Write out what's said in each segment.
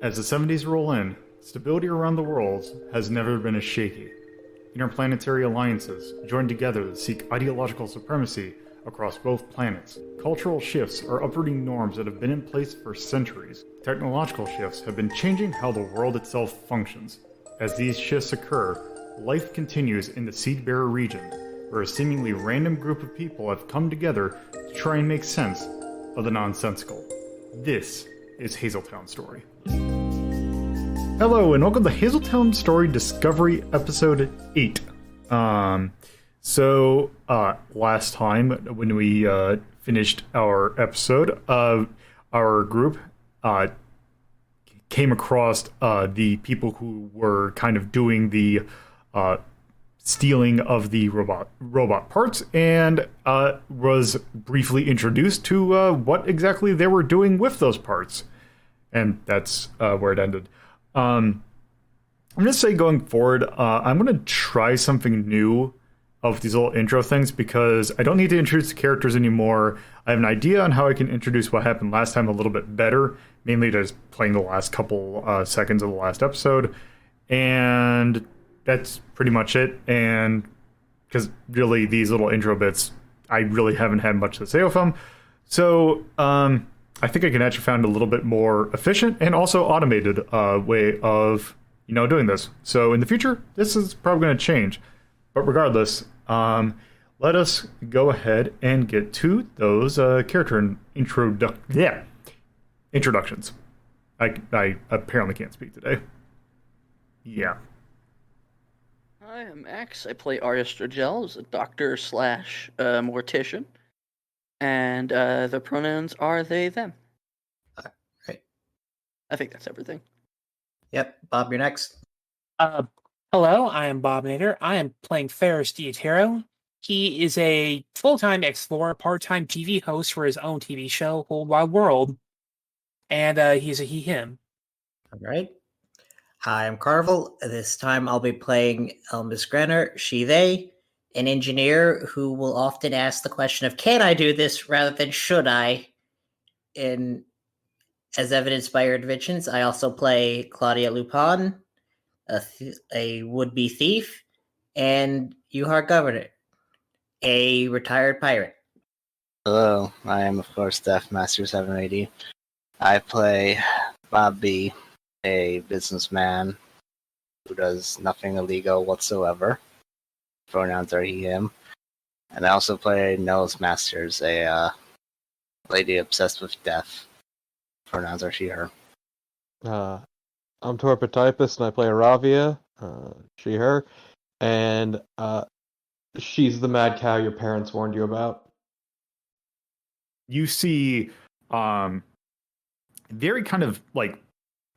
As the 70s roll in, stability around the world has never been as shaky. Interplanetary alliances join together to seek ideological supremacy across both planets. Cultural shifts are uprooting norms that have been in place for centuries. Technological shifts have been changing how the world itself functions. As these shifts occur, life continues in the Seedbearer region, where a seemingly random group of people have come together to try and make sense of the nonsensical. This is Hazeltown Story. Hello, and welcome to Hazeltown Story Discovery Episode 8. Last time when we finished our episode, our group came across the people who were kind of doing the stealing of the robot parts, and was briefly introduced to what exactly they were doing with those parts. And that's where it ended. I'm going to say going forward, I'm going to try something new of these little intro things, because I don't need to introduce the characters anymore. I have an idea on how I can introduce what happened last time a little bit better, mainly just playing the last couple seconds of the last episode. And that's pretty much it. And because really these little intro bits, I really haven't had much to say with them. So, I think I can actually find a little bit more efficient and also automated way of, doing this. So in the future, this is probably going to change. But regardless, let us go ahead and get to those character introductions. I apparently can't speak today. Yeah. Hi, I'm Max. I play Aria Stragelle as a doctor slash mortician. And the pronouns are they, them. Right. I think that's everything. Yep. Bob, you're next. Hello, I am Bobinator. I am playing Ferrus D'Ettero. He is a full-time explorer, part-time TV host for his own TV show, Whole Wide World. And he's a he/him. All right. Hi, I'm Carnival. This time I'll be playing Elmis Grenner, she/they, an engineer who will often ask the question of, can I do this rather than should I? As evidenced by her inventions, I also play Claudia Lupin, a would-be thief, and Yuhar Govenin, a retired pirate. Hello, I am of course Deaf Master 780. I play Bob B, a businessman who does nothing illegal whatsoever. Pronouns are he/him. And I also play Nose Masters, a lady obsessed with death. Pronouns are she/her. I'm TorpidTypist and I play Iravia, she, her, and she's the mad cow your parents warned you about. You see, very kind of like,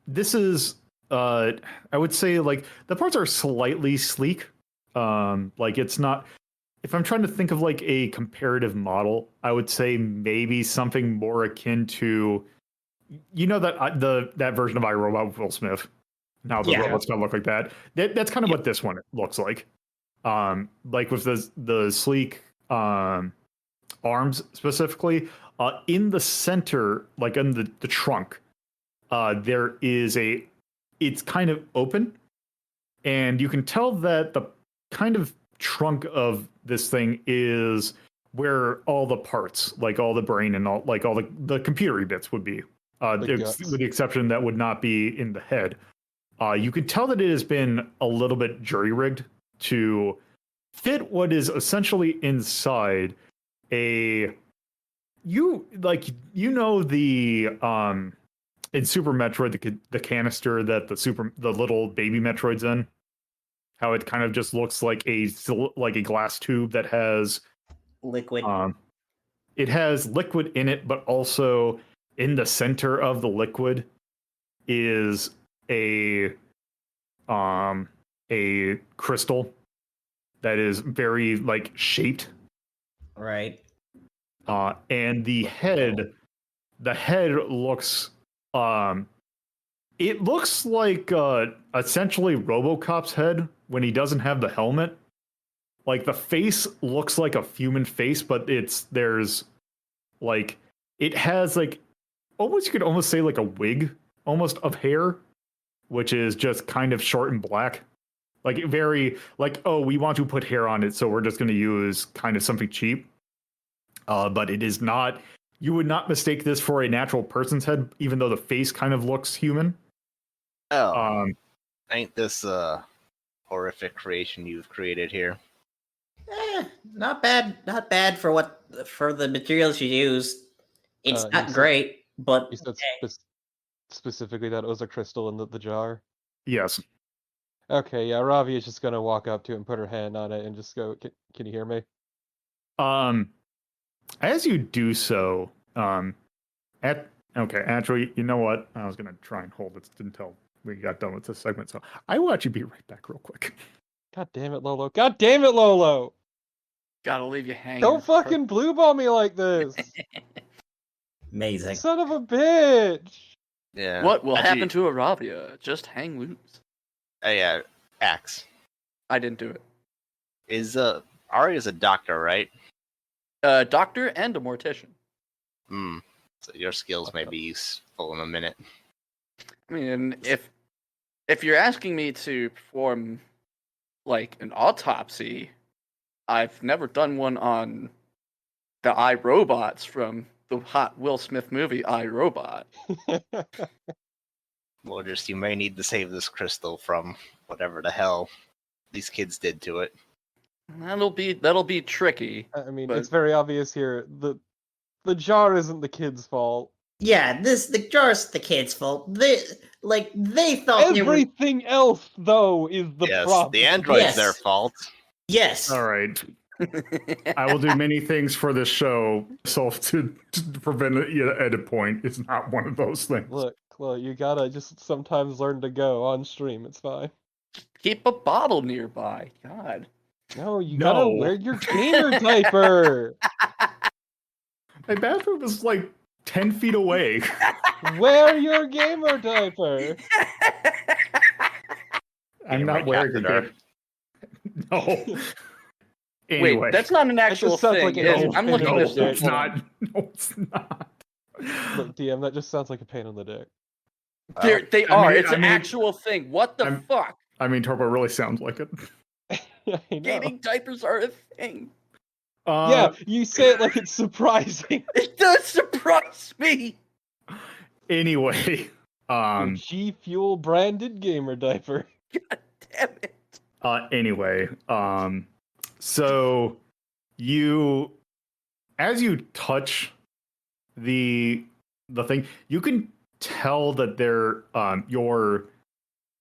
this is, I would say, like, the parts are slightly sleek. Like, it's not, if I'm trying to think of like a comparative model, I would say maybe something more akin to, that version of iRobot with Will Smith. Now the robot's gonna look like that. That's kind of what this one looks like. Like with the sleek arms specifically. In the center, like in the trunk, there is it's kind of open, and you can tell that the kind of trunk of this thing is where all the parts, like all the brain and all the computery bits would be. With the exception that would not be in the head. You could tell that it has been a little bit jury-rigged to fit what is essentially inside the in Super Metroid, the canister that the little baby Metroid's in, how it kind of just looks like a glass tube that has Liquid. It has liquid in it, but also in the center of the liquid is a crystal that is very shaped. Right. And the head looks it looks like essentially RoboCop's head when he doesn't have the helmet. Like, the face looks like a human face, but it has you could almost say like a wig almost of hair, which is just kind of short and black. Like very like, oh, we want to put hair on it, so we're just going to use kind of something cheap. But it is not. You would not mistake this for a natural person's head, even though the face kind of looks human. Oh, ain't this a horrific creation you've created here? Not bad. Not bad for the materials you used. It's not great, but You said specifically that it was a crystal in the jar? Yes. Okay, yeah, Ravi is just gonna walk up to it and put her hand on it and just go, can you hear me? As you do so, actually, you know what? I was gonna try and hold it until we got done with this segment, so I will actually be right back real quick. God damn it, Lolo. God damn it, Lolo! Gotta leave you hanging. Don't fucking blue ball me like this! amazing. Son of a bitch! Yeah. What will happen to Iravia? Just hang loose. Yeah, Axe. I didn't do it. Is Aria's a doctor, right? Doctor and a mortician. So your skills may be useful in a minute. I mean, if you're asking me to perform like an autopsy, I've never done one on the iRobots from the hot Will Smith movie iRobot. Well, just you may need to save this crystal from whatever the hell these kids did to it. That'll be tricky. I mean, but... it's very obvious here. The jar isn't the kid's fault. Yeah, the jar's the kid's fault. They thought Everything else, though, is the problem. The android's Yes. their fault. Yes. All right. I will do many things for this show. To prevent it at a point. It's not one of those things. Look, you gotta just sometimes learn to go on stream. It's fine. Keep a bottle nearby. God. No, you gotta wear your gamer diaper. My bathroom is like 10 feet away. Wear your gamer diaper. I'm not wearing it. No. Anyway. Wait, that's not an actual sounds thing. like an I'm looking this up. It's not. No, it's not. Look, DM, that just sounds like a pain in the dick. They are. It's an actual thing. What the fuck? I mean, Torpo really sounds like it. I know. Gaming diapers are a thing. Yeah, you say it like it's surprising. It does surprise me. Anyway, G Fuel branded gamer diaper. God damn it. Anyway, so as you touch the thing, you can tell that your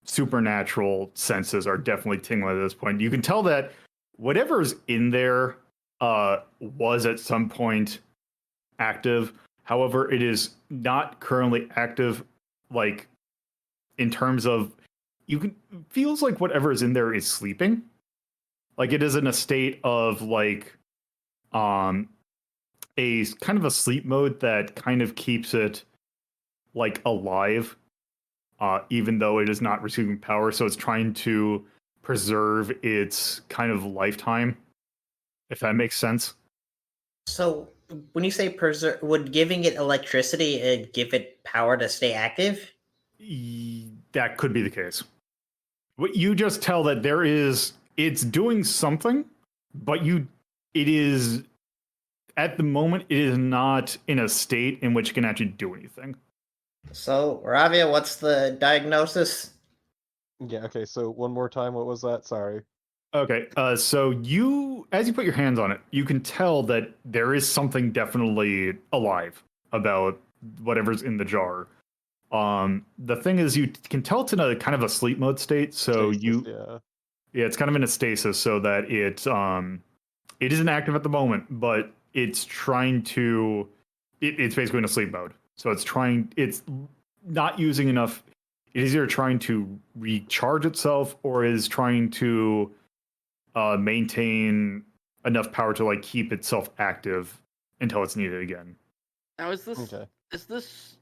supernatural senses are definitely tingling at this point. You can tell that whatever's in there was at some point active. However, it is not currently active, like in terms of feels like whatever is in there is sleeping. Like it is in a state of like a kind of a sleep mode that kind of keeps it like alive, even though it is not receiving power. So it's trying to preserve its kind of lifetime, if that makes sense. So when you say preserve, would giving it electricity give it power to stay active? That could be the case. What you just tell that it's doing something, but it is at the moment it is not in a state in which it can actually do anything. So, Iravia, what's the diagnosis? Yeah, okay, so one more time, what was that? Sorry. Okay, so as you put your hands on it, you can tell that there is something definitely alive about whatever's in the jar. The thing is, you can tell it's in a kind of a sleep mode state, so stasis, yeah, it's kind of in a stasis, so that it isn't active at the moment, but it's trying to, it's basically in a sleep mode. So it's not using enough. It is either trying to recharge itself or is trying to maintain enough power to like keep itself active until it's needed again. Now, is this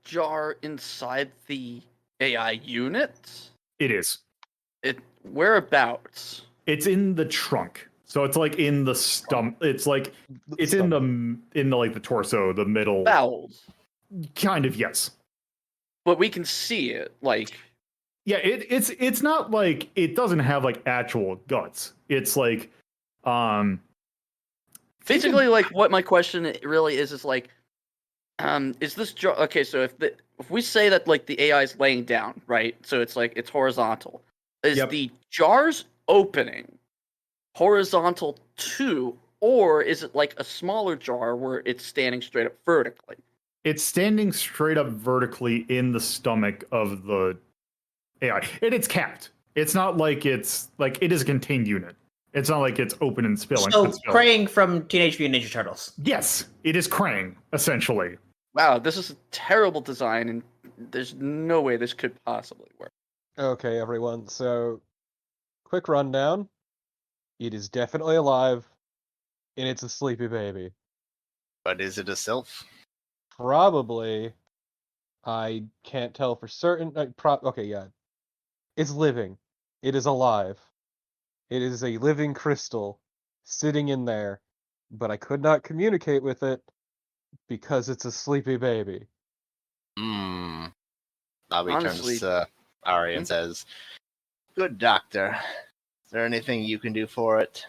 jar inside the AI unit? It is. Whereabouts? It's in the trunk. So it's like in the stump. It's like it's in the like the torso, the middle. Bowels. Kind of, yes. but we can see it. Like, Yeah, it's not like it doesn't have like actual guts. It's like basically, like what my question really is like, is this jar okay? So if we say that like the AI is laying down, right? So it's like it's horizontal. Is Yep. the jar's opening horizontal too, or is it like a smaller jar where it's standing straight up vertically? It's standing straight up vertically in the stomach of the AI, and it's capped. It's not like it's like it is a contained unit. It's not like it's open and spilling. So Krang from Teenage Mutant Ninja Turtles. Yes, it is Krang essentially. Wow, this is a terrible design, and there's no way this could possibly work. Okay, everyone. So, quick rundown. It is definitely alive, and it's a sleepy baby. But is it a sylph? Probably. I can't tell for certain. Okay, yeah. It's living. It is alive. It is a living crystal sitting in there, but I could not communicate with it because it's a sleepy baby. Bobby Honestly- turns to Aria and says, "Good doctor. Is there anything you can do for it?"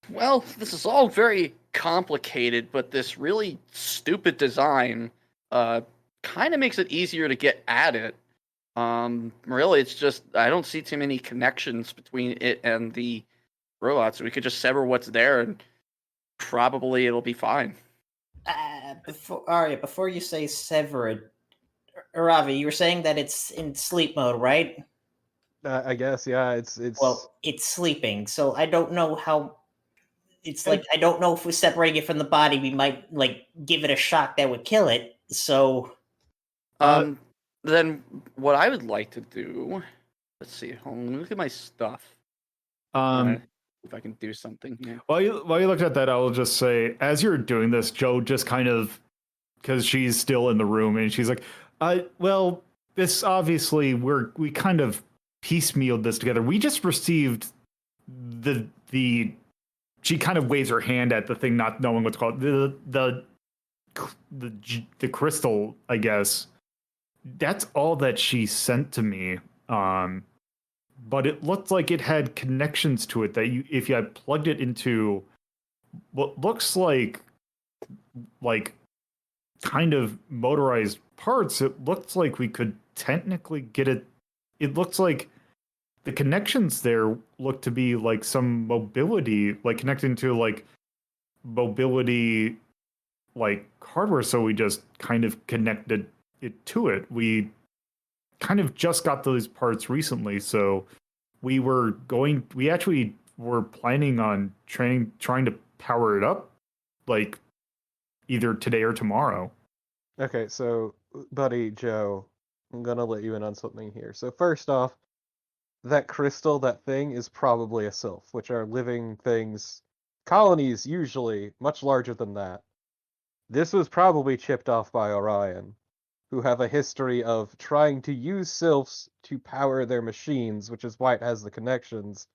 Well, this is all very complicated, but this really stupid design kind of makes it easier to get at it. Really, it's just I don't see too many connections between it and the robots. We could just sever what's there, and probably it'll be fine. Before you say sever it, Iravia, you were saying that it's in sleep mode, right? I guess, yeah. It's Well, it's sleeping, so I don't know how. It's like I don't know if we're separating it from the body, we might like give it a shock that would kill it. So, Then what I would like to do, let's see. Hold on, let me look at my stuff. If I can do something here. While you looked at that, I will just say, as you're doing this, Joe just kind of, because she's still in the room, and she's like, well, this obviously we kind of piecemealed this together. We just received the she kind of waves her hand at the thing, not knowing what's called the crystal, I guess. That's all that she sent to me. But it looked like it had connections to it that if you had plugged it into what looks like kind of motorized parts, it looks like we could technically get it. It looks like the connections there look to be like some mobility, like connecting to like mobility, like hardware. So we just kind of connected it to it. We kind of just got those parts recently, so we actually were planning on trying to power it up, like either today or tomorrow. Okay, so, buddy Joe, I'm gonna let you in on something here. So first off, that crystal, that thing, is probably a sylph, which are living things, colonies usually, much larger than that. This was probably chipped off by Orion, who have a history of trying to use sylphs to power their machines, which is why it has the connections.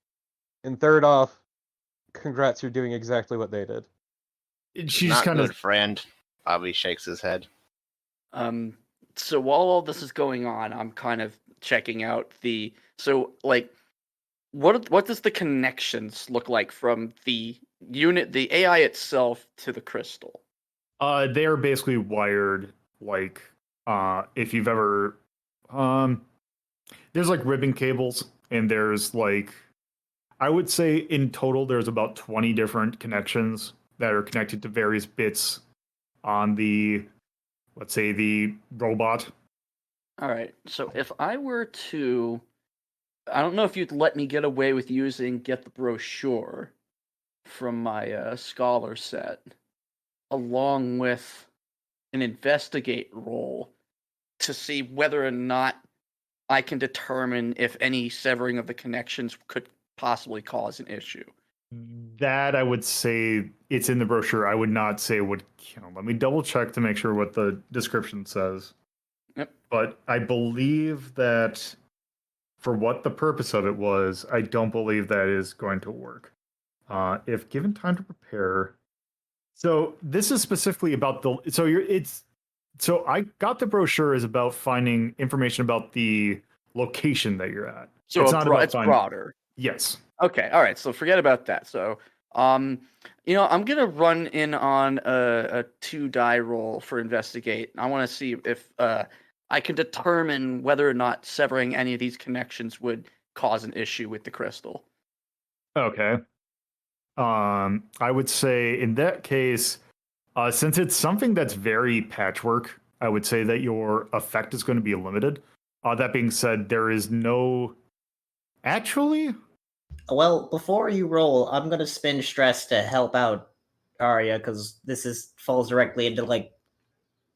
And third off, congrats, you're doing exactly what they did. She's Not kind good, of friend. Bobby shakes his head. So while all this is going on, I'm kind of checking out what does the connections look like from the unit, the AI itself, to the crystal? they are basically wired like if you've ever there's like ribbon cables, and there's like, I would say in total there's about 20 different connections that are connected to various bits on the, let's say, the robot. All right. So if I were to, I don't know if you'd let me get away with using get the brochure from my scholar set, along with an investigate roll to see whether or not I can determine if any severing of the connections could possibly cause an issue. That I would say it's in the brochure. I would not say it would count. Let me double check to make sure what the description says. Yep. But I believe that for what the purpose of it was, I don't believe that is going to work. If given time to prepare. So this is specifically about So I got the brochure is about finding information about the location that you're at. So It's not about it's finding. broader. Yes. Okay, all right. So forget about that. So, I'm gonna run in on a 2 die roll for investigate. I want to see if I can determine whether or not severing any of these connections would cause an issue with the crystal. Okay. I would say in that case, since it's something that's very patchwork, I would say that your effect is going to be limited. That being said, there is no. Actually, Well, before you roll, I'm gonna spend stress to help out Aria because this falls directly into like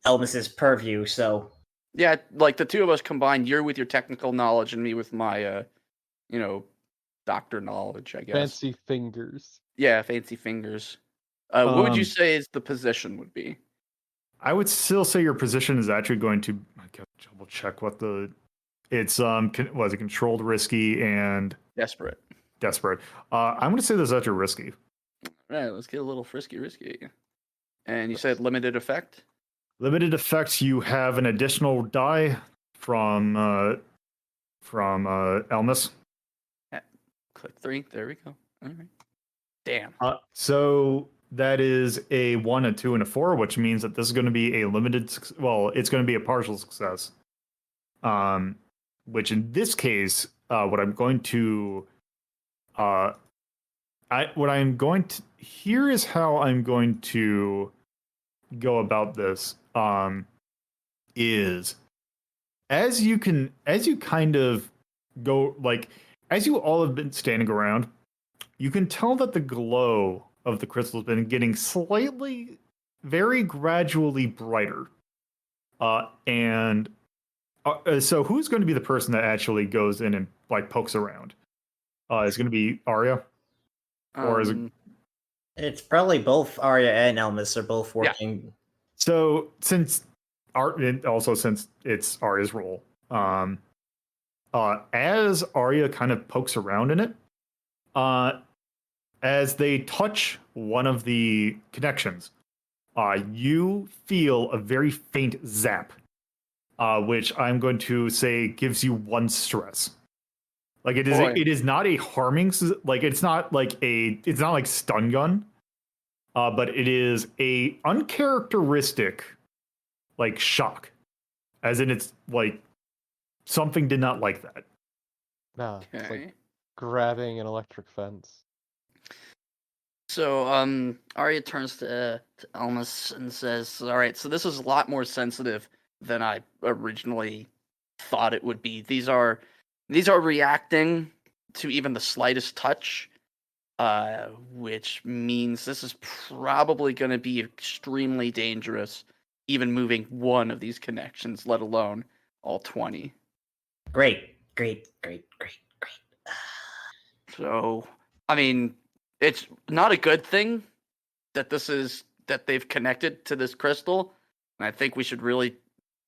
Elmis's purview. So Yeah, like the two of us combined, you're with your technical knowledge and me with my, doctor knowledge, I guess. Fancy fingers. Yeah, fancy fingers. What would you Um, say is the position would be? I would still say your position is actually going to. I gotta double check what the. It's was it controlled, risky, and Desperate. desperate. I'm going to say this is actually risky. All right, let's get a little risky. And you said limited effect? Limited effects. You have an additional die from Elmis. Click 3. There we go. All right. Damn. So that is a 1, a 2, and a 4, which means that this is going to be a limited. Well, it's going to be a partial success. Which in this case, what I'm going to, here is how I'm going to go about this. Is as you kind of go like as you all have been standing around, you can tell that the glow of the crystal has been getting slightly, very gradually brighter. And so who's going to be the person that actually goes in and like pokes around? Is it going to be Aria, or is it? it's probably both Aria and Elmis are both working. So since and also since it's Arya's role, as Arya kind of pokes around in it, as they touch one of the connections, you feel a very faint zap, which I'm going to say gives you 1 stress. Like it is not a harming, like it's not like stun gun, but it is a uncharacteristic like shock, as in it's like something did not like that. Nah, it's Okay. like grabbing an electric fence. So, Arya turns to Elmas and says, "All right, so this is a lot more sensitive than I originally thought it would be. These are reacting to even the slightest touch, which means this is probably going to be extremely dangerous, even moving one of these connections, let alone all 20. Great. So, I mean, it's not a good thing that they've connected to this crystal, and I think we should really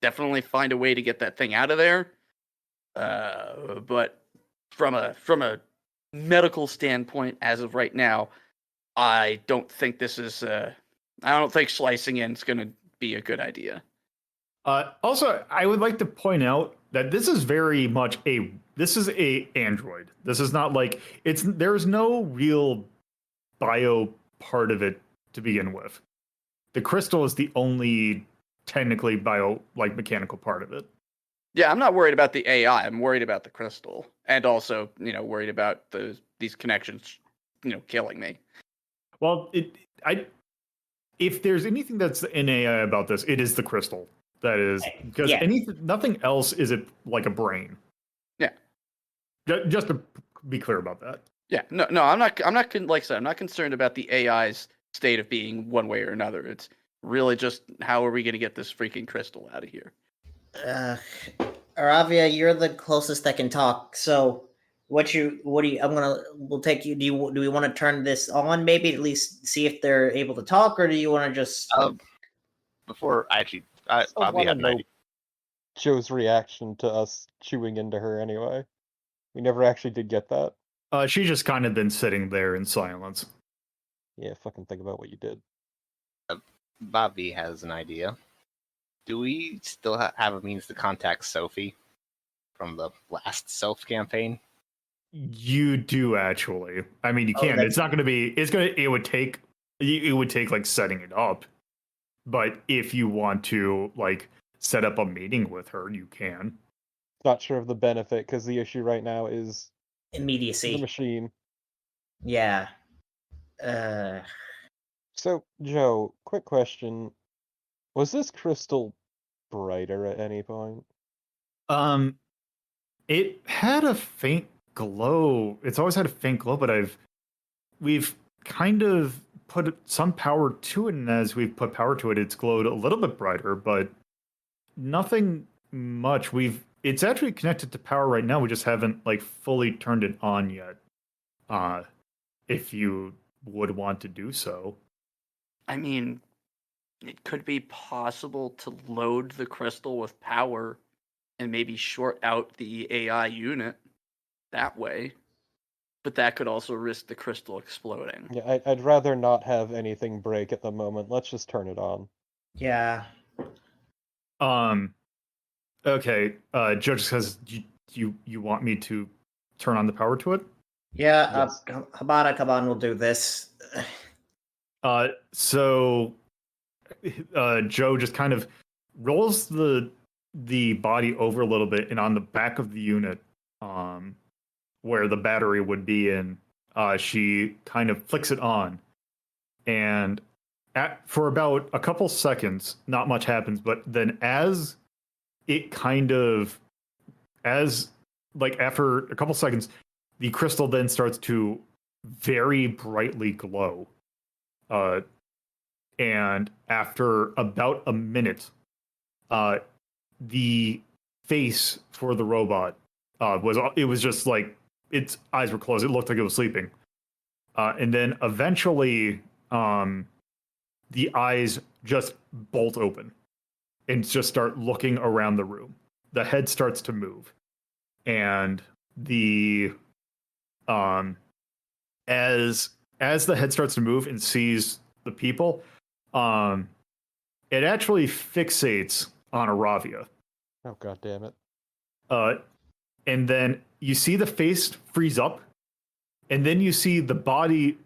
definitely find a way to get that thing out of there. But from a medical standpoint, as of right now, I don't think this is. I don't think slicing in is going to be a good idea. Also, I would like to point out that this is very much a android. This is not like there's no real bio part of it to begin with. The crystal is the only technically bio like mechanical part of it. Yeah, I'm not worried about the AI. I'm worried about the crystal, and also, worried about these connections, killing me. Well, if there's anything that's in AI about this, it is the crystal. That is because nothing else is it like a brain. Yeah. Just to be clear about that. Yeah. No. I'm not. Like I said, I'm not concerned about the AI's state of being one way or another. It's really just how are we going to get this freaking crystal out of here? Iravia, you're the closest that can talk. So, we'll take you. Do we want to turn this on? Maybe at least see if they're able to talk, or do you want to just? Before actually, I Bobby had want an to know idea. Joe's reaction to us chewing into her anyway. We never actually did get that. She just kind of been sitting there in silence. Yeah, fucking think about what you did. Bobby has an idea. Do we still have a means to contact Sophie from the last Self campaign? You do actually. I mean, you Oh, can. that's- It's not going to be. It's going to. It would take. It would take like setting it up. But if you want to like set up a meeting with her, you can. Not sure of the benefit because the issue right now is the Immediacy. machine. Yeah. So, Joe, quick question. Was this crystal brighter at any point? It had a faint glow. It's always had a faint glow, but we've kind of put some power to it, and as we've put power to it, it's glowed a little bit brighter, but nothing much. It's actually connected to power right now. We just haven't like fully turned it on yet. If you would want to do so. I mean, it could be possible to load the crystal with power and maybe short out the AI unit that way. But that could also risk the crystal exploding. Yeah, I'd rather not have anything break at the moment. Let's just turn it on. Yeah. Okay. Judge says you want me to turn on the power to it? Yeah, Yes. Habana, come on, we'll do this. So Joe just kind of rolls the body over a little bit, and on the back of the unit, where the battery would be in, she kind of flicks it on, and for about a couple seconds, not much happens. But then, as after a couple seconds, the crystal then starts to very brightly glow. And after about a minute, the face for the robot was just like its eyes were closed. It looked like it was sleeping. And then eventually, the eyes just bolt open and just start looking around the room. The head starts to move, and the as the head starts to move and sees the people, it actually fixates on Iravia. Oh, god damn it. And then you see the face freeze up, and then you see the body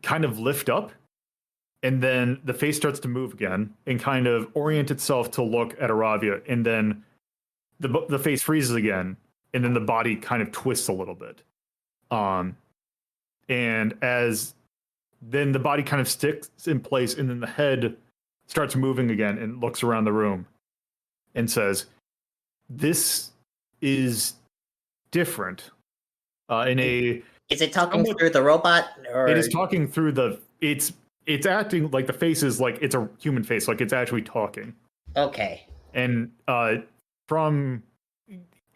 kind of lift up, and then the face starts to move again and kind of orient itself to look at Iravia, and then the face freezes again, and then the body kind of twists a little bit. And as then the body kind of sticks in place, and then the head starts moving again and looks around the room and says, "This is different." Is it talking through the robot, or it is talking through it's acting like the face is like it's a human face, like it's actually talking. Okay. And from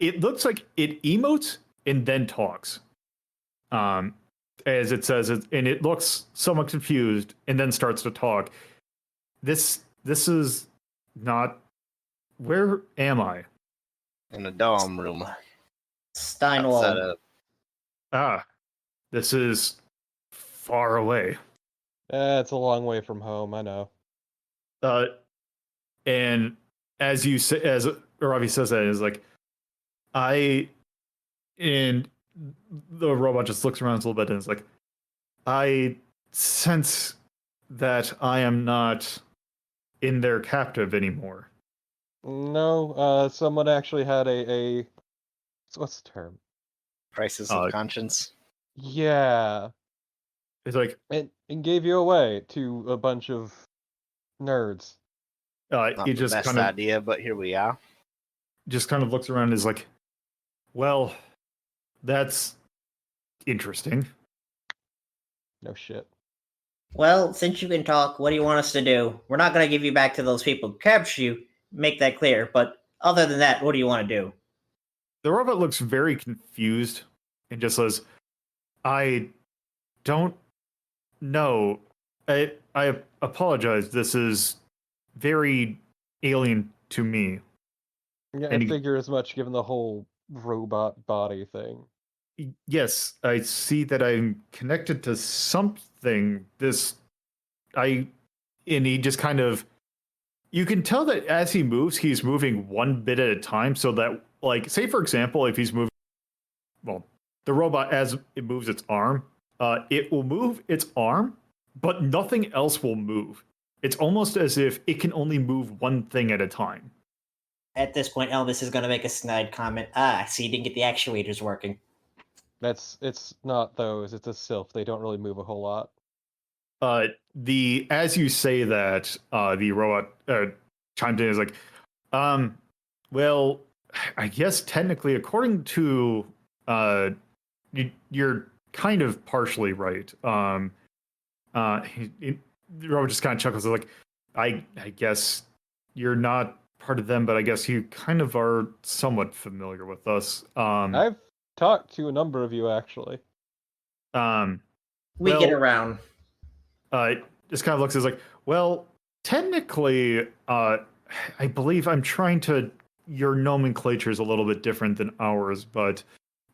it looks like it emotes and then talks. As it says, and it looks somewhat confused and then starts to talk. This is not. Where am I? In the dorm room. Steinwald. This is far away. It's a long way from home, I know. And as Ravi says that, is like, and the robot just looks around a little bit and is like, I sense that I am not in their captive anymore. No, someone actually had a what's the term? Crisis of conscience. Yeah. It's like, And gave you away to a bunch of nerds. Not it the just best kind of idea, but here we are. just kind of looks around and is like, well, that's interesting. No shit. Well, since you can talk, what do you want us to do? We're not going to give you back to those people who captured you. Make that clear. But other than that, what do you want to do? The robot looks very confused and just says, I don't know. I apologize. This is very alien to me. Yeah, And I figure as much given the whole robot body thing. Yes, I see that I'm connected to something. And he just kind of, you can tell that as he moves, he's moving one bit at a time. So that, like, say for example, if he's moving, well, the robot as it moves its arm, it will move its arm, but nothing else will move. It's almost as if it can only move one thing at a time. At this point, Elvis is going to make a snide comment. So you didn't get the actuators working. It's not those. It's a sylph. They don't really move a whole lot. As you say that, the robot chimed in, is like, well, I guess technically, according to you're kind of partially right. The robot just kind of chuckles, like, I guess you're not part of them, but I guess you kind of are somewhat familiar with us. I've talked to a number of you, actually. We get around. Just kind of looks as like, well, technically, I believe I'm trying to. Your nomenclature is a little bit different than ours, but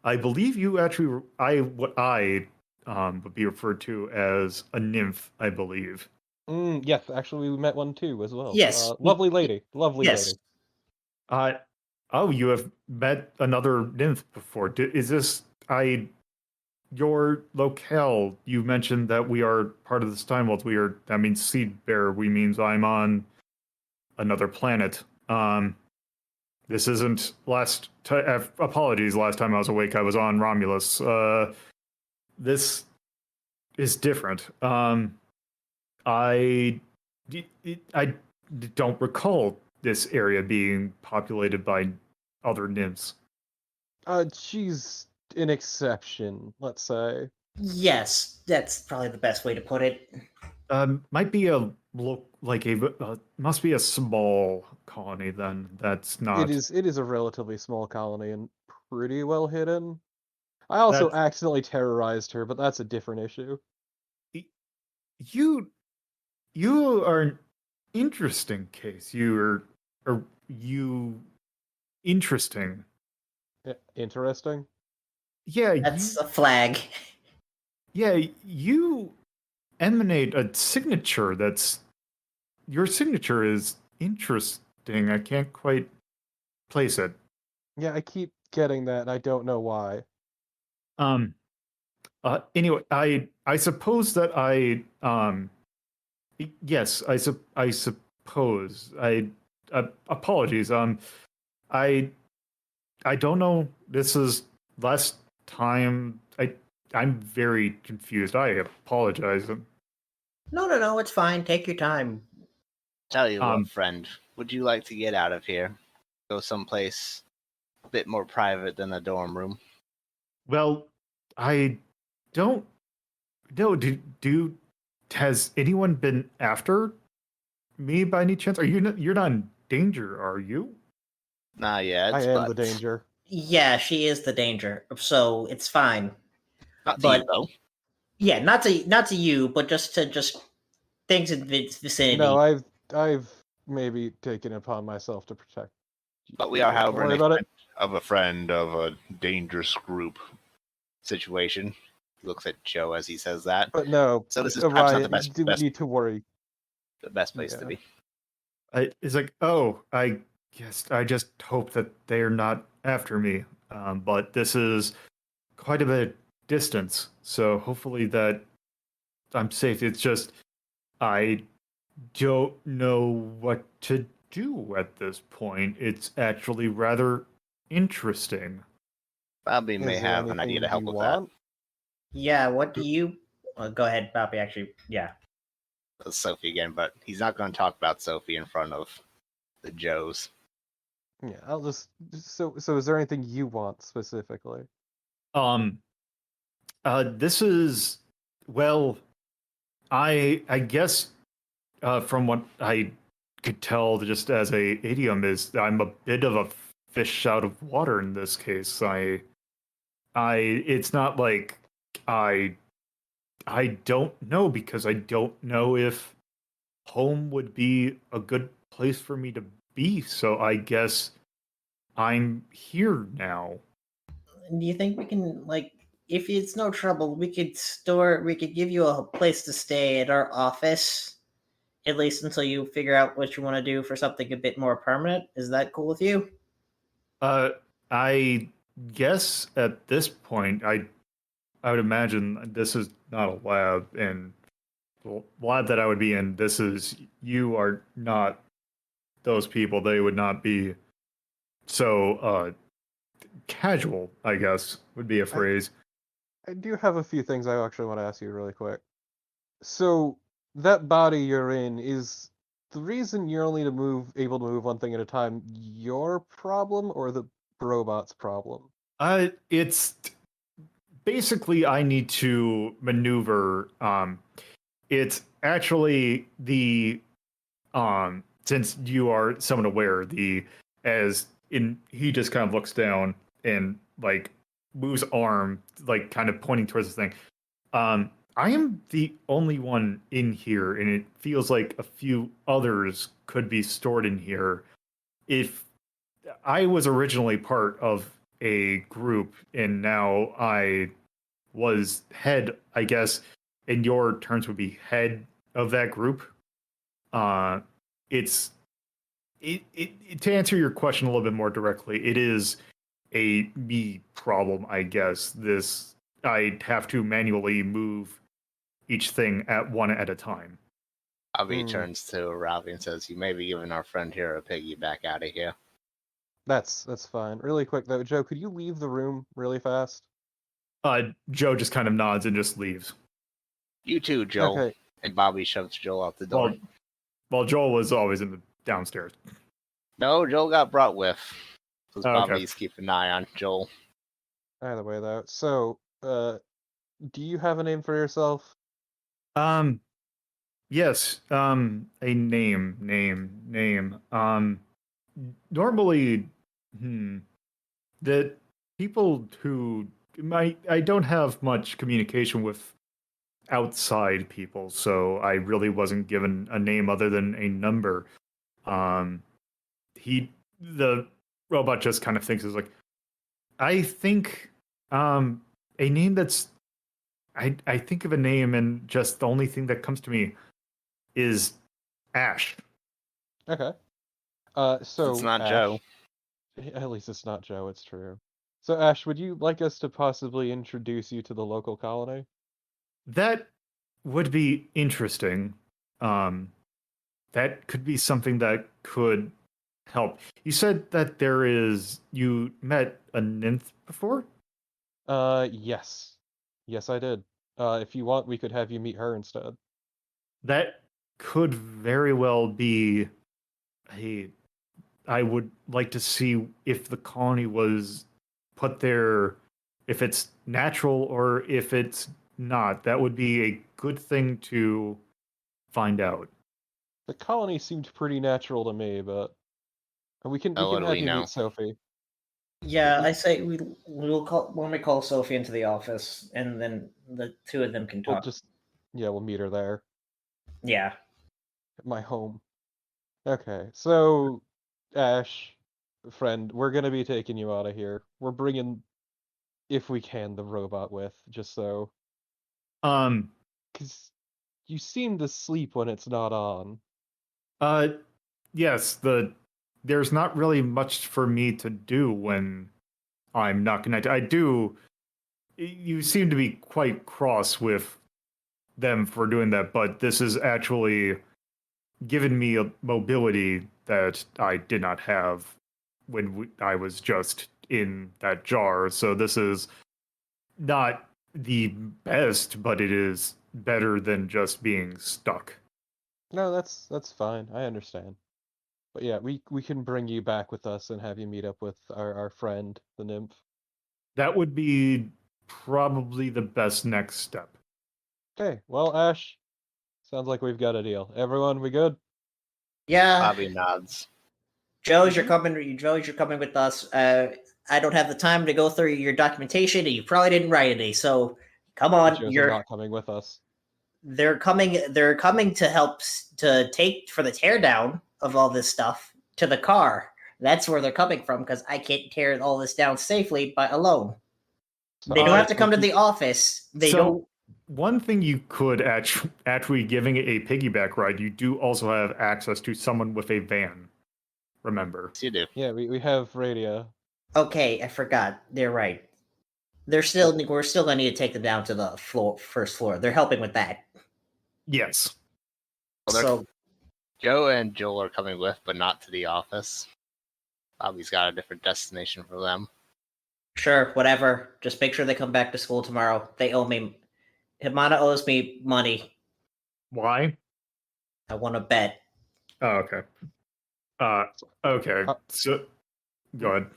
I believe you actually, what I would be referred to as a nymph, I believe. Yes, actually, we met one too as well. Yes. Lovely lady. Lovely Yes. lady. Oh, you have met another nymph before. Is this your locale? You mentioned that we are part of this time world. That means seed bearer. We means I'm on another planet. This isn't apologies. Last time I was awake, I was on Romulus. This is different. I don't recall this area being populated by other nymphs. She's an exception, let's say. Yes, that's probably the best way to put it. Might be must be a small colony then. That's not. It is a relatively small colony and pretty well hidden. I also accidentally terrorized her, but that's a different issue. You are an interesting case. You interesting. Interesting? Yeah, That's a flag. Yeah, you emanate a signature your signature is interesting. I can't quite place it. Yeah, I keep getting that, and I don't know why. Anyway, I suppose that yes, I suppose apologies. I don't know. This is last time. I'm very confused. I apologize. No, it's fine. Take your time. Tell you what, friend, would you like to get out of here? Go someplace a bit more private than the dorm room? Well, I don't know. Has anyone been after me by any chance? You're not in danger, are you? Not yet. I am the danger. Yeah, she is the danger, so it's fine. Not to you, though. Yeah, not to you, but just things in the vicinity. No, I've maybe taken it upon myself to protect. But we are, however, a friend of a dangerous group situation. He looks at Joe as he says that. But no, so this is perhaps Ryan, not the you do need to worry. The best place to be. It's like, I guess I just hope that they're not after me. But this is quite a bit distance, so hopefully that I'm safe. It's just I don't know what to do at this point. It's actually rather interesting. Bobby may have an idea to help with that. Yeah, what do you... go ahead, Bobby, actually, yeah. That's Sophie again, but he's not going to talk about Sophie in front of the Joes. Yeah, I'll just... So is there anything you want, specifically? This is... Well, I guess from what I could tell, just as a idiom, is I'm a bit of a fish out of water in this case. It's not like I don't know, because I don't know if home would be a good place for me to be. So I guess I'm here now. Do you think we can, like, if it's no trouble, we could give you a place to stay at our office, at least until you figure out what you want to do for something a bit more permanent. Is that cool with you? I guess at this point, I would imagine this is not a lab, and the lab that I would be in, you are not those people. They would not be so casual, I guess, would be a phrase. I do have a few things I actually want to ask you really quick. So that body you're in, is the reason you're only able to move one thing at a time your problem or the robot's problem? It's basically I need to maneuver. It's actually the since you are somewhat aware, he just kind of looks down and like moves arm, like kind of pointing towards the thing. I am the only one in here, and it feels like a few others could be stored in here. If I was originally part of a group, and now I was head, I guess, in your terms would be head of that group. It's to answer your question a little bit more directly, it is a me problem, I guess. I'd have to manually move each thing one at a time. Bobby turns to Iravia and says, "You may be giving our friend here a piggyback out of here." That's fine. Really quick though, Joe, could you leave the room really fast? Joe just kind of nods and just leaves. You too, Joel. Okay. And Bobby shoves Joel out the door. Well, Joel was always in the downstairs. No, Joel got brought with. Because Okay. Bobby's keeping an eye on Joel. Either way though. So, do you have a name for yourself? Yes. A name. Normally, that people who I don't have much communication with outside people, so I really wasn't given a name other than a number. The robot just kind of thinks is like, I think, a name that's, I think of a name and just the only thing that comes to me is Ash. Okay. So it's not Ash, Joe. At least it's not Joe, it's true. So Ash, would you like us to possibly introduce you to the local colony? That would be interesting. That could be something that could help. You said that you met a nymph before? Yes. Yes, I did. If you want, we could have you meet her instead. That could very well be I would like to see if the colony was put there, if it's natural or if it's not. That would be a good thing to find out. The colony seemed pretty natural to me, but we can what do have we you know? meet Sophie. Yeah, I say we'll call Sophie into the office, and then the two of them can talk. We'll meet her there. Yeah. At my home. Okay, so Ash, friend, we're gonna be taking you out of here. We're bringing, if we can, the robot with, just so. Because you seem to sleep when it's not on. Yes, there's not really much for me to do when I'm not connected. You seem to be quite cross with them for doing that, but this is actually given me a mobility that I did not have when I was just in that jar. So this is not the best, but it is better than just being stuck. No, that's fine. I understand. But yeah, we can bring you back with us and have you meet up with our friend, the nymph. That would be probably the best next step. Okay, well, Ash, sounds like we've got a deal. Everyone, we good? Yeah. Bobby nods. Joe's, you're coming with us. I don't have the time to go through your documentation, and you probably didn't write any. So come on, Joe's are not coming with us. They're coming to help to take for the teardown of all this stuff to the car. That's where they're coming from, because I can't tear all this down safely alone. They don't have to come to the office. one thing you could actually giving it a piggyback ride, you do also have access to someone with a van. Remember? Yes, you do. Yeah, we have radio. Okay, I forgot. They're right. We're still gonna need to take them down to the first floor. They're helping with that. Yes. Well, they're- So Joe and Joel are coming with, but not to the office. Bobby's got a different destination for them. sure, whatever. Just make sure they come back to school tomorrow. They owe me. Himana owes me money. Why? I want to bet. Oh, okay. Okay. So, go ahead.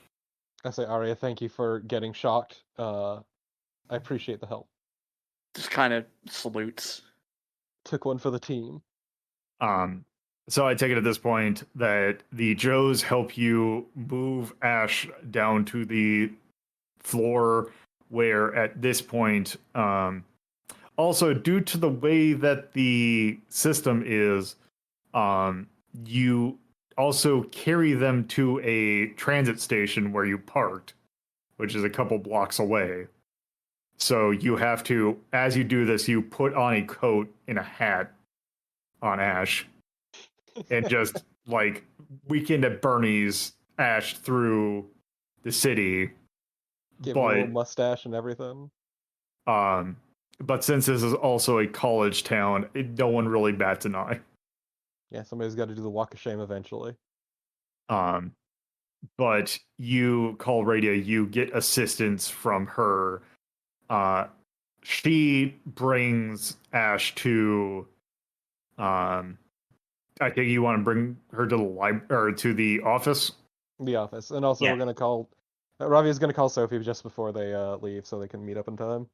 I say, Aria, thank you for getting shocked. I appreciate the help. Just kind of salutes. Took one for the team. So I take it at this point that the Joes help you move Ash down to the floor where at this point, also due to the way that the system is, you also carry them to a transit station where you parked, which is a couple blocks away. So you have to, as you do this, you put on a coat and a hat on Ash and just like Weekend at Bernie's Ash through the city. Give him a little But mustache and everything. but since this is also a college town, no one really bats an eye. Yeah, somebody's got to do the walk of shame eventually. But you call radio, you get assistance from her. She brings Ash to I think you want to bring her to the library or to the office. The office. And also Yeah. we're gonna call Ravia's gonna call Sophie just before they leave so they can meet up in time.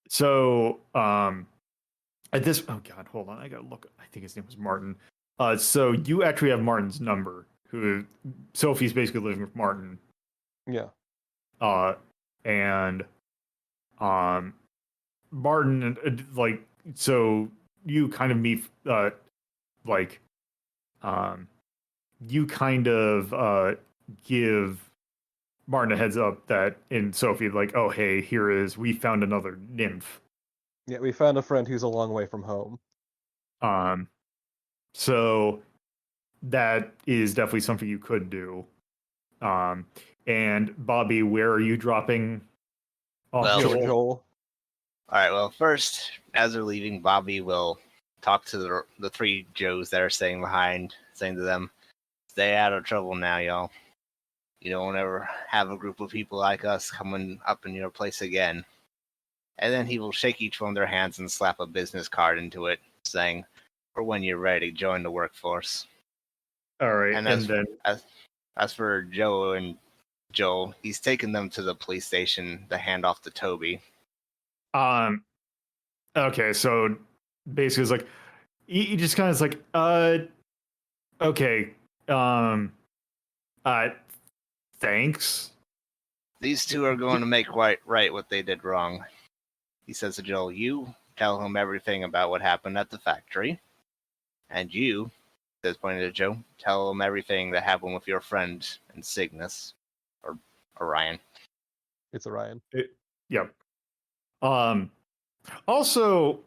So at this, oh god, hold on, I gotta look. I think his name was Martin. So you actually have Martin's number. Who Sophie's basically living with Martin. Yeah. And Martin, like, so you kind of meet, you kind of give Martin a heads up that in Sophie, like, oh hey, we found another nymph. Yeah, we found a friend who's a long way from home. So that is definitely something you could do. And Bobby, where are you dropping off Well, Joel. Alright, well, first, as they're leaving, Bobby will talk to the three Joes that are staying behind, saying to them, stay out of trouble now, y'all. You don't ever have a group of people like us coming up in your place again. And then he will shake each one of their hands and slap a business card into it, saying, for when you're ready, join the workforce. All right, And as for Joe and Joel, he's taken them to the police station to hand off to Toby. Okay, so basically it's like he just kind of is like, okay, thanks. These two are going to make right what they did wrong. He says to Joel, you tell him everything about what happened at the factory. And you, says pointing to Joe, tell him everything that happened with your friend and Cygnus. Or Orion. It's Orion. Yep. Also,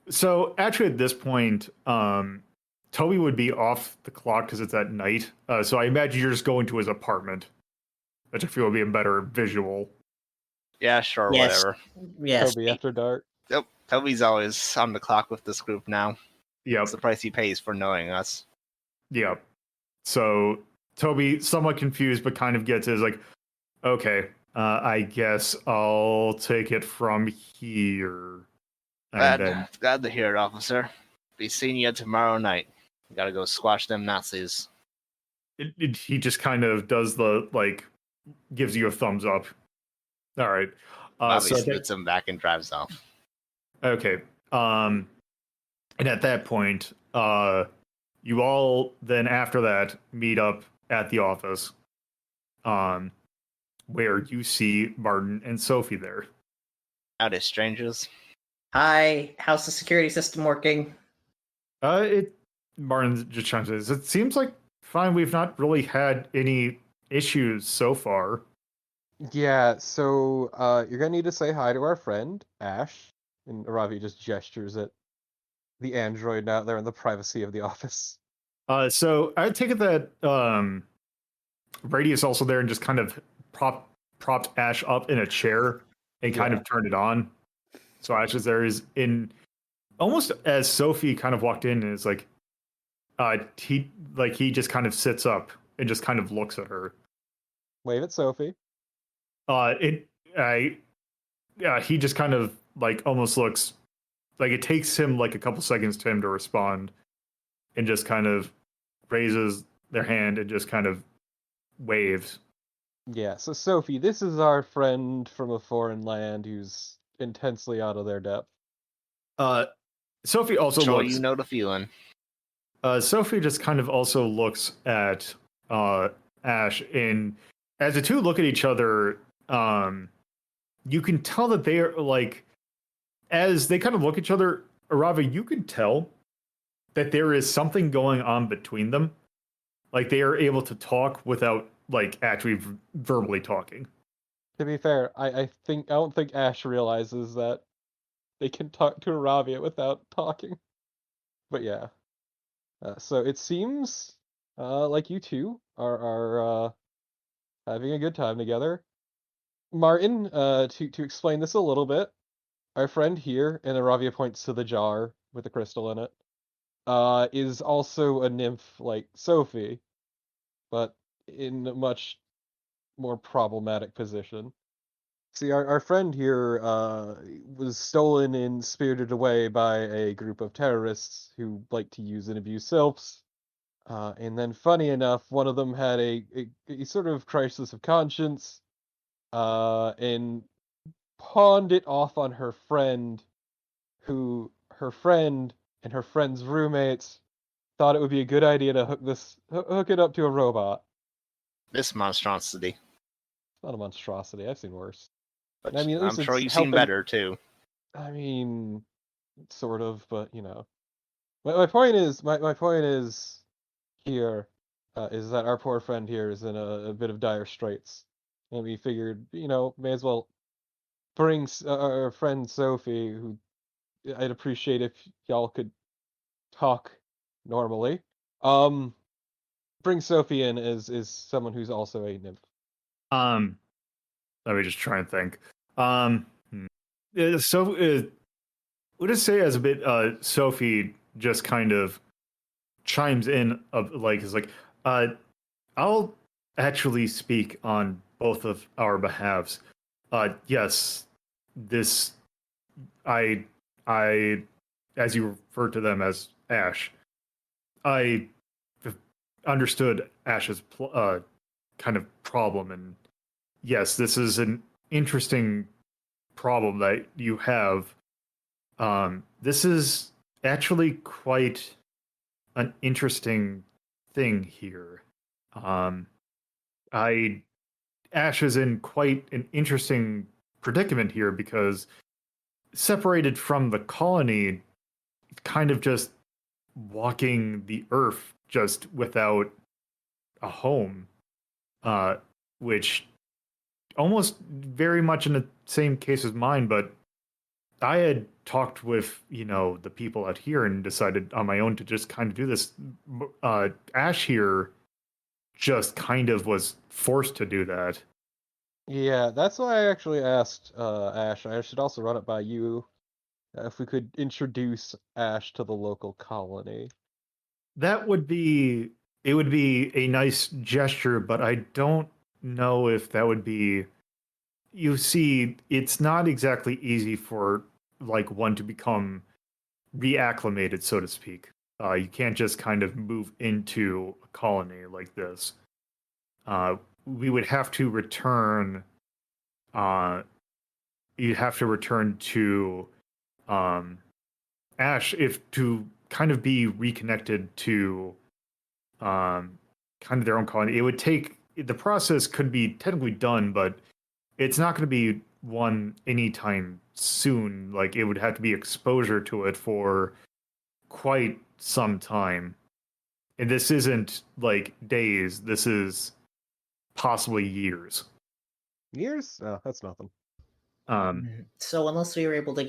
so actually at this point, Toby would be off the clock because it's at night. So I imagine you're just going to his apartment, which I feel would be a better visual. Yeah, sure, Yes. whatever. Yes. Toby after dark. Yep, Toby's always on the clock with this group now. Yep. That's the price he pays for knowing us. Yep. So Toby, somewhat confused, but kind of gets it. Is like, okay, I guess I'll take it from here. And Glad to hear it, officer. Be seeing you tomorrow night. We gotta go squash them Nazis. He just kind of does the, like, gives you a thumbs up. All right. Bobby So spits him back and drives off. okay. And at that point, you all then after that meet up at the office, where you see Martin and Sophie there. Howdy, strangers. Hi, how's the security system working? Martin just chimes in. It seems like fine. We've not really had any issues so far. Yeah, so you're gonna need to say hi to our friend, Ash. And Iravia just gestures at the android out there in the privacy of the office. So I take it that Radius also there and just kind of propped Ash up in a chair and kind Yeah. of turned it on. So Ash is there is in almost as Sophie kind of walked in and is like, he just kind of sits up and just kind of looks at her. Wave at Sophie. It I Yeah, he just kind of like almost looks like it takes him like a couple seconds to him to respond, and just kind of raises their hand and just kind of waves. Yeah, so Sophie, this is our friend from a foreign land who's intensely out of their depth. Sophie also Sure, looks. you know the feeling. Sophie just kind of also looks at Ash, and as the two look at each other, you can tell that they are like, as they kind of look at each other, Arava, you can tell that there is something going on between them. Like they are able to talk without like actually verbally talking. To be fair, I don't think Ash realizes that they can talk to Aravia without talking. But yeah. So it seems like you two are having a good time together. Martin, to explain this a little bit, our friend here, and Aravia points to the jar with the crystal in it, is also a nymph like Sophie, but in a much more problematic position. See, our friend here was stolen and spirited away by a group of terrorists who like to use and abuse sylphs. And then, funny enough, one of them had a sort of crisis of conscience and pawned it off on her friend, who her friend and her friend's roommates thought it would be a good idea to hook it up to a robot. This monstrosity. It's not a monstrosity. I've seen worse. But I mean, at least I'm sure it's you've seen helping. better too. I mean, sort of, but you know. My point is, my point is here is that our poor friend here is in a bit of dire straits, and we figured, may as well bring our friend Sophie, who I'd appreciate if y'all could talk normally. Bring Sophie in as someone who's also a nymph. Let me just try and think. So would it say as a bit Sophie just kind of chimes in of like is like I'll actually speak on both of our behalves. Yes, this I as you refer to them as Ash, I understood Ash's kind of problem, and yes, this is an interesting problem that you have. This is actually quite an interesting thing here. I Ash is in quite an interesting predicament here because separated from the colony, kind of just walking the earth just without a home, which almost very much in the same case as mine, but I had talked with, the people out here and decided on my own to just kind of do this. Ash here just kind of was forced to do that. Yeah, that's why I actually asked Ash. I should also run it by you if we could introduce Ash to the local colony. It would be a nice gesture, but I don't know if that would be. You see, it's not exactly easy for like one to become reacclimated, so to speak. You can't just kind of move into a colony like this. We would have to return. You'd have to return to Ash if to kind of be reconnected to kind of their own colony. It would take the process could be technically done, but it's not going to be one anytime soon. Like it would have to be exposure to it for quite some time. And this isn't like days, this is possibly years. Years? Oh, that's nothing. So unless we were able to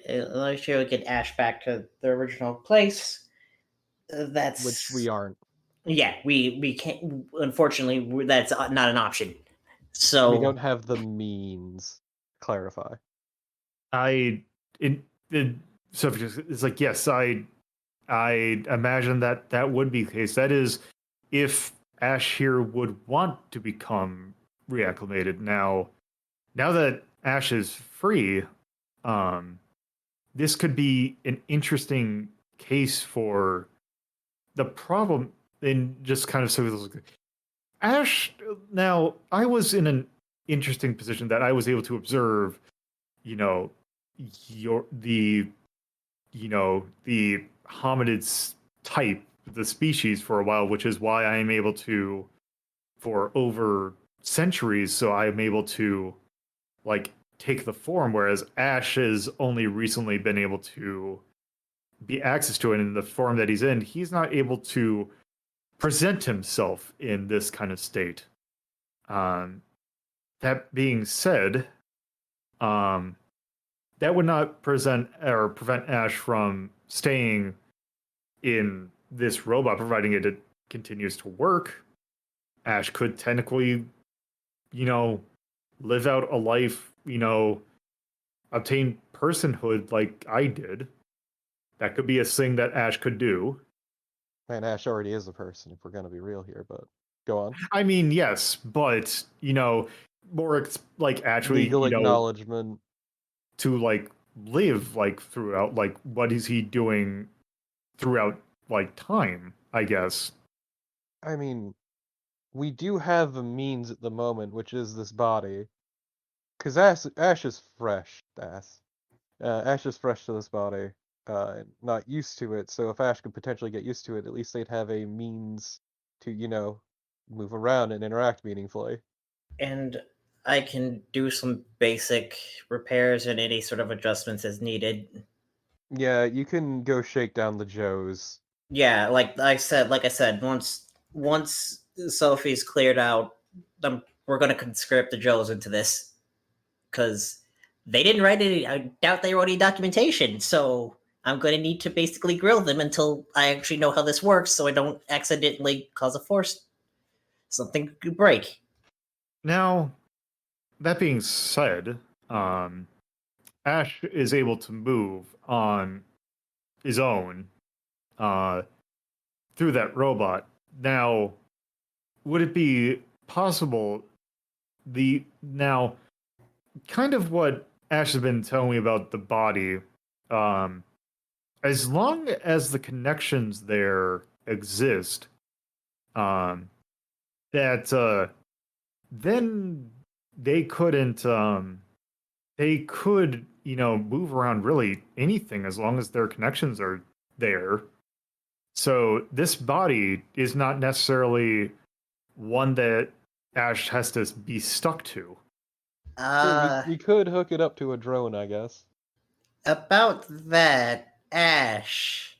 unless you get Ash back to the original place, that's Which we aren't. Yeah, we can't. Unfortunately, that's not an option. We So don't have the means. Clarify. So it's like, yes, I imagine that would be the case. That is, if Ash here would want to become reacclimated. Now that Ash is free, this could be an interesting case for the problem. In just kind of so Ash. Now, I was in an interesting position that I was able to observe, the hominids type, the species, for a while, which is why I am able to, for over centuries, so I am able to, like, take the form, whereas Ash has only recently been able to be access to it in the form that he's in. He's not able to present himself in this kind of state. That being said, that would not prevent Ash from staying in this robot, providing it continues to work. Ash could technically, live out a life, obtain personhood like I did. That could be a thing that Ash could do. And Ash already is a person, if we're going to be real here, but go on. I mean, yes, but, more like actually, Legal acknowledgement. To, like, live, like, throughout, like, what is he doing throughout, like, time, I guess. I mean, we do have a means at the moment, which is this body. Because Ash is fresh, Ash is fresh to this body. Not used to it, so if Ash could potentially get used to it, at least they'd have a means to, move around and interact meaningfully. And I can do some basic repairs and any sort of adjustments as needed. Yeah, you can go shake down the Joes. Yeah, like I said, once Sophie's cleared out, we're gonna conscript the Joes into this because they didn't write any. I doubt they wrote any documentation, so I'm going to need to basically grill them until I actually know how this works, so I don't accidentally cause a force something could break. Now, that being said, Ash is able to move on his own through that robot. Now, would it be possible kind of what Ash has been telling me about the body, as long as the connections there exist, that then they couldn't they could, move around really anything as long as their connections are there. So this body is not necessarily one that Ash has to be stuck to. We could hook it up to a drone, I guess. About that, Ash,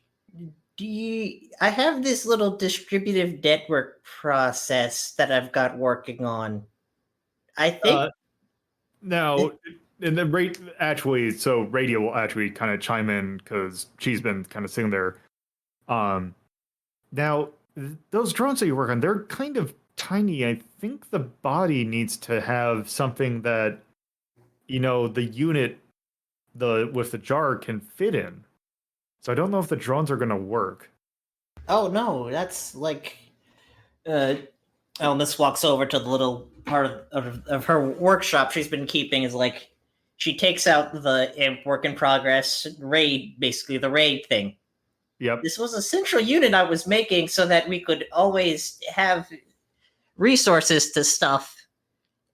I have this little distributive network process that I've got working on. I think now, and then Radio will actually kind of chime in because she's been kind of sitting there. Now, those drones that you work on, they're kind of tiny. I think the body needs to have something that, the unit with the jar can fit in. So I don't know if the drones are going to work. Oh no, that's like Elmas walks over to the little part of her workshop she's been keeping. Is like she takes out the imp work in progress raid, basically the raid thing. Yep. This was a central unit I was making so that we could always have resources to stuff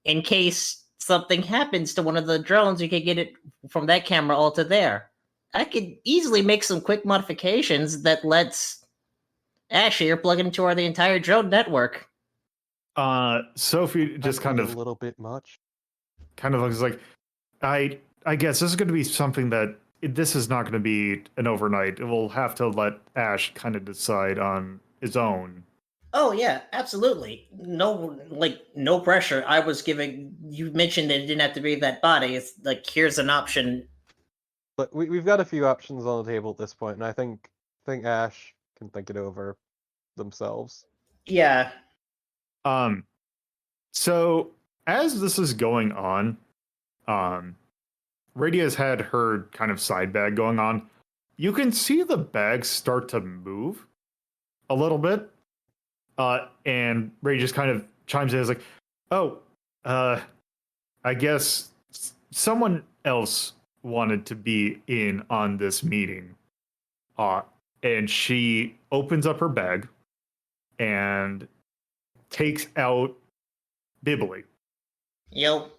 in case something happens to one of the drones. You could get it from that camera all to there. I could easily make some quick modifications that lets Ash here plug into the entire drone network. Sophie just kind of a little bit much. Kind of looks like, I guess this is going to be something that this is not going to be an overnight. We'll have to let Ash kind of decide on his own. Oh yeah, absolutely. No pressure. I was giving. You mentioned that it didn't have to be that body. It's like here's an option. But we've got a few options on the table at this point, and I think Ash can think it over themselves. Yeah. So as this is going on, Radia's had her kind of side bag going on. You can see the bag start to move a little bit. And Ray just kind of chimes in as like, oh, I guess someone else wanted to be in on this meeting. And she opens up her bag and takes out Bibley. Yep.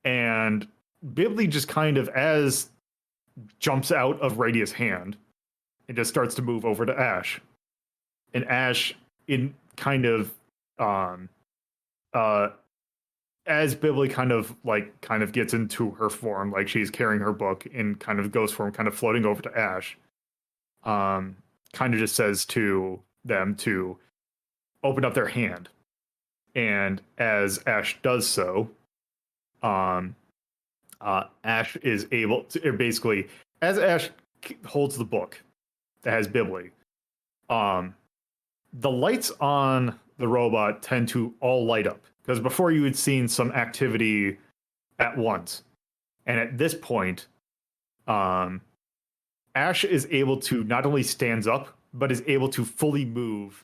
And Bibley just kind of jumps out of Radia's hand and just starts to move over to Ash. And Ash, in kind of as Bibley kind of gets into her form, like she's carrying her book in kind of ghost form, kind of floating over to Ash, kind of just says to them to open up their hand. And as Ash does so, Ash is able to basically, as Ash holds the book that has Bibley, the lights on the robot tend to all light up, because before you had seen some activity at once. And at this point, Ash is able to not only stands up, but is able to fully move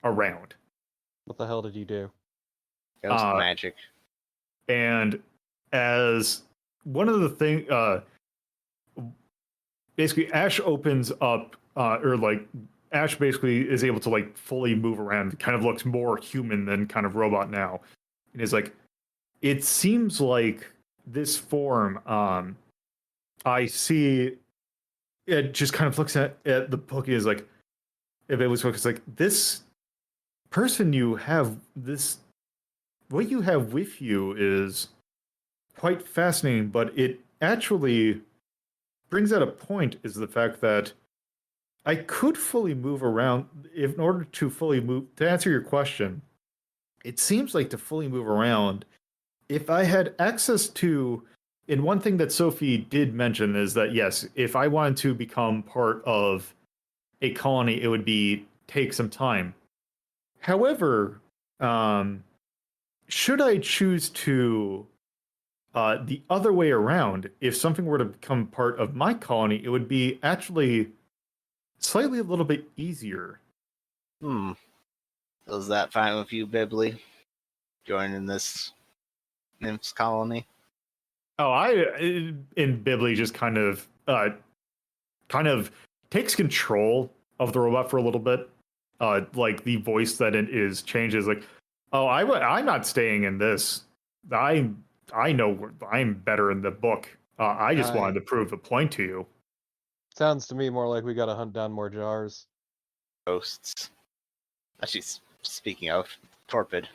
around. What the hell did you do? Ghost magic. And as one of the things, basically Ash opens up, Ash basically is able to like fully move around, kind of looks more human than kind of robot now. And is like, it seems like this form, I see, it just kind of looks at the book and is like, if it was focused, like, this person you have, what you have with you is quite fascinating, but it actually brings out a point, is the fact that I could fully move around. In order to fully move, to answer your question, it seems like to fully move around, if I had access to, and one thing that Sophie did mention is that, yes, if I wanted to become part of a colony, it would take some time. However, should I choose to the other way around, if something were to become part of my colony, it would be actually slightly a little bit easier. Was that fine with you, Bibley? Joining this nymph's colony? Oh, and Bibley just kind of takes control of the robot for a little bit. Like the voice that it is changes. Like, oh, I'm not staying in this. I know I'm better in the book. I just wanted to prove a point to you. Sounds to me more like we gotta hunt down more jars. Ghosts. Actually, speaking of, Torpid.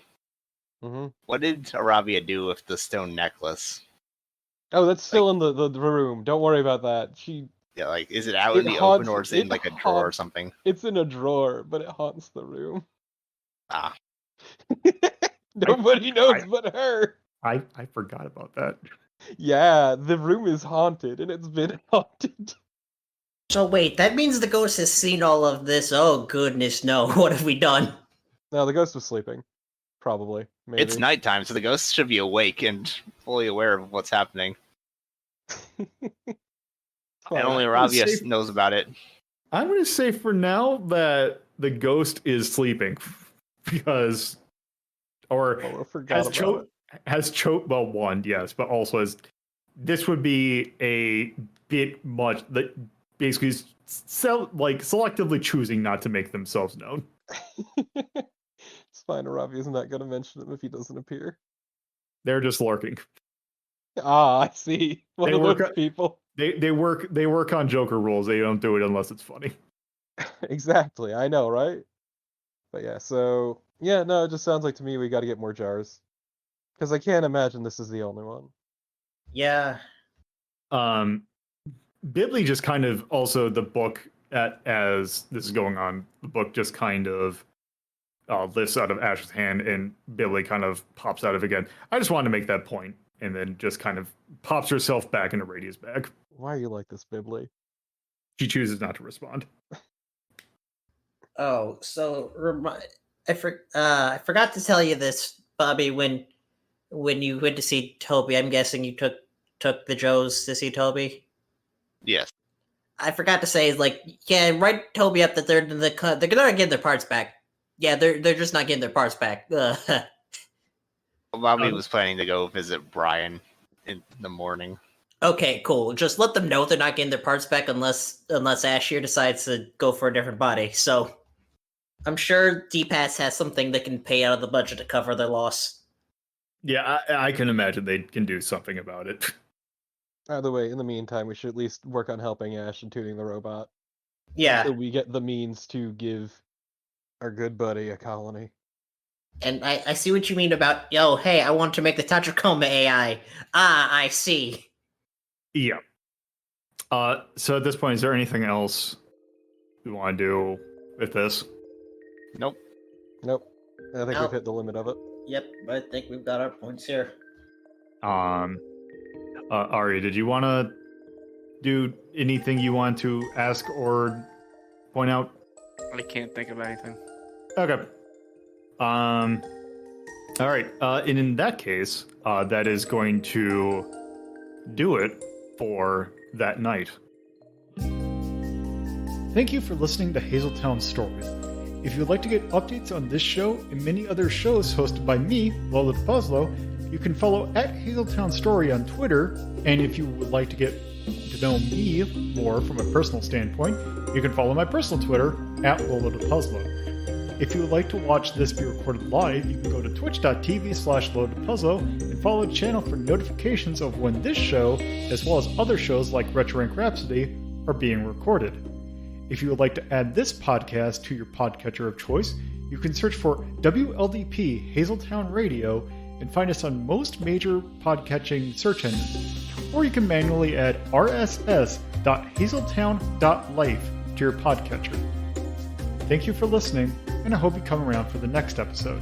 Mm-hmm. What did Iravia do with the stone necklace? Oh, that's still in the room. Don't worry about that. Is it out in the open, or is it in like a drawer or something? It's in a drawer, but it haunts the room. Ah. Nobody knows but her. I forgot about that. Yeah, the room is haunted, and it's been haunted. So wait, that means the ghost has seen all of this. Oh goodness, no! What have we done? No, the ghost was sleeping. Probably. Maybe. It's nighttime, so the ghost should be awake and fully aware of what's happening. And only Iravia knows about it. I'm going to say for now that the ghost is sleeping, because, or has choked, well, one, yes, but also this would be a bit much, that basically is selectively choosing not to make themselves known. It's fine, Aravia's not going to mention him if he doesn't appear. They're just lurking. Ah, I see. One of those people. They work on Joker rules. They don't do it unless it's funny. Exactly, I know, right? But yeah, so no, it just sounds like to me we got to get more jars, because I can't imagine this is the only one. Yeah. Bibley just kind of also, the book as this is going on, the book just kind of lifts out of Ash's hand, and Billy kind of pops out of it again. I just wanted to make that point, and then just kind of pops herself back into Radia's bag. Why are you like this, Bibli? She chooses not to respond. Oh, so I forgot to tell you this, Bobby. When you went to see Toby, I'm guessing you took the Joes to see Toby. Yes. I forgot to say, like, yeah, write Toby up that they're not getting their parts back. Yeah, they're just not getting their parts back. Bobby was planning to go visit Brian in the morning. Okay, cool. Just let them know they're not getting their parts back unless Ash here decides to go for a different body. So I'm sure D-Pass has something that can pay out of the budget to cover their loss. Yeah, I can imagine they can do something about it. Either way, in the meantime, we should at least work on helping Ash and tuning the robot. Yeah. So we get the means to give our good buddy a colony. And I see what you mean about, hey, I want to make the Tachikoma AI. Ah, I see. Yeah. So at this point, is there anything else we want to do with this? Nope. I think we've hit the limit of it. Yep, I think we've got our points here. Aria, did you want to do anything you want to ask or point out? I can't think of anything. Okay. All right. And in that case, that is going to do it for that night. Thank you for listening to Hazeltown Stories. If you'd like to get updates on this show and many other shows hosted by me, LoloDePuzlo, you can follow @Hazeltown Story on Twitter. And if you would like to get to know me more from a personal standpoint, you can follow my personal Twitter @LoloDePuzlo. If you would like to watch this be recorded live, you can go to twitch.tv/LoloDePuzlo and follow the channel for notifications of when this show, as well as other shows like Retro Rank Rhapsody, are being recorded. If you would like to add this podcast to your podcatcher of choice, you can search for WLDP Hazeltown Radio and find us on most major podcatching search engines. Or you can manually add rss.hazeltown.life to your podcatcher. Thank you for listening, and I hope you come around for the next episode.